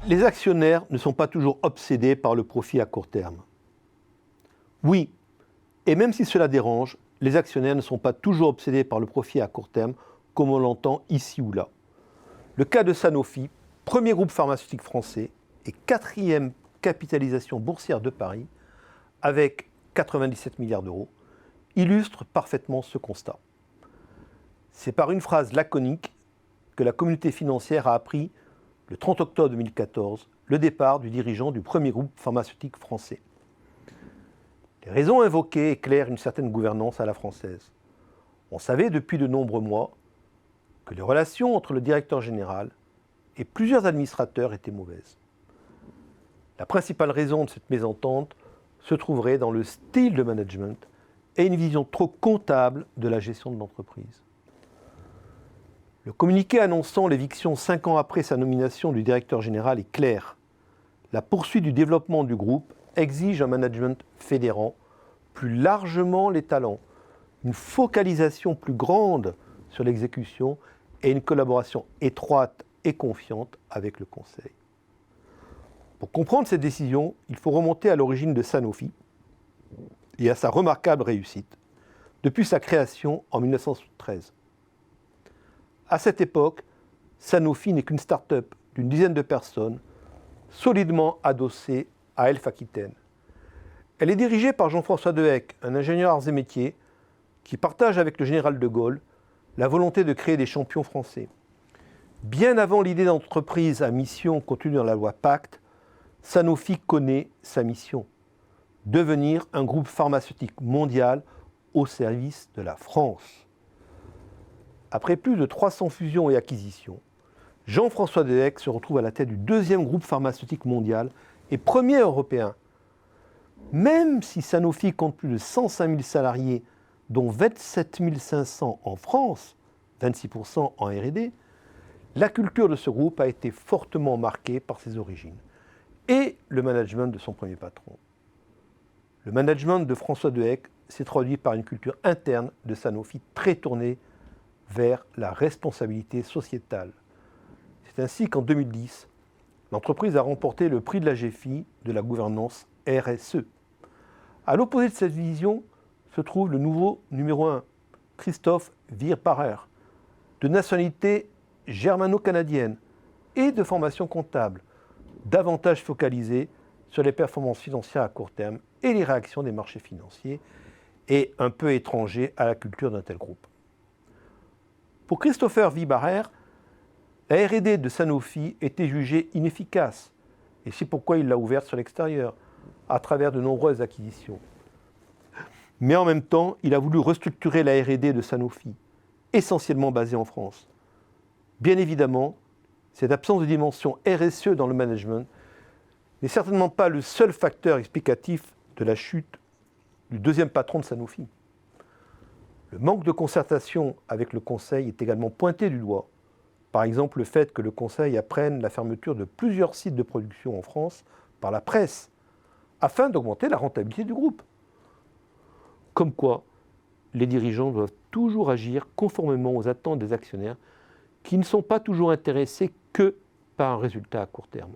Les actionnaires ne sont pas toujours obsédés par le profit à court terme. Oui, et même si cela dérange, les actionnaires ne sont pas toujours obsédés par le profit à court terme, comme on l'entend ici ou là. Le cas de Sanofi, premier groupe pharmaceutique français et quatrième capitalisation boursière de Paris, avec 97 milliards d'euros, illustre parfaitement ce constat. C'est par une phrase laconique que la communauté financière a appris, le 30 octobre 2014, le départ du dirigeant du premier groupe pharmaceutique français. Les raisons invoquées éclairent une certaine gouvernance à la française. On savait depuis de nombreux mois que les relations entre le directeur général et plusieurs administrateurs étaient mauvaises. La principale raison de cette mésentente se trouverait dans le style de management et une vision trop comptable de la gestion de l'entreprise. Le communiqué annonçant l'éviction 5 ans après sa nomination du directeur général est clair. La poursuite du développement du groupe exige un management fédérant plus largement les talents, une focalisation plus grande sur l'exécution et une collaboration étroite et confiante avec le conseil. Pour comprendre cette décision, il faut remonter à l'origine de Sanofi et à sa remarquable réussite, depuis sa création en 1913. À cette époque, Sanofi n'est qu'une start-up d'une dizaine de personnes, solidement adossée à Elf-Aquitaine. Elle est dirigée par Jean-François Dehecq, un ingénieur arts et métiers, qui partage avec le général de Gaulle la volonté de créer des champions français. Bien avant l'idée d'entreprise à mission contenue dans la loi Pacte, Sanofi connaît sa mission, devenir un groupe pharmaceutique mondial au service de la France. Après plus de 300 fusions et acquisitions, Jean-François Dehecq se retrouve à la tête du deuxième groupe pharmaceutique mondial et premier européen. Même si Sanofi compte plus de 105 000 salariés, dont 27 500 en France, 26% en R&D, la culture de ce groupe a été fortement marquée par ses origines et le management de son premier patron. Le management de François Dehecq s'est traduit par une culture interne de Sanofi très tournée vers la responsabilité sociétale. C'est ainsi qu'en 2010, l'entreprise a remporté le prix de la GFI de la gouvernance RSE. À l'opposé de cette vision se trouve le nouveau numéro 1, Christophe Wirparer, de nationalité germano-canadienne et de formation comptable, davantage focalisé sur les performances financières à court terme et les réactions des marchés financiers, et un peu étranger à la culture d'un tel groupe. Pour Christopher Wirparer, la R&D de Sanofi était jugée inefficace, et c'est pourquoi il l'a ouverte sur l'extérieur, à travers de nombreuses acquisitions. Mais en même temps, il a voulu restructurer la R&D de Sanofi, essentiellement basée en France. Bien évidemment, cette absence de dimension RSE dans le management n'est certainement pas le seul facteur explicatif de la chute du deuxième patron de Sanofi. Le manque de concertation avec le Conseil est également pointé du doigt. Par exemple, le fait que le Conseil apprenne la fermeture de plusieurs sites de production en France par la presse, afin d'augmenter la rentabilité du groupe. Comme quoi, les dirigeants doivent toujours agir conformément aux attentes des actionnaires qui ne sont pas toujours intéressés que par un résultat à court terme.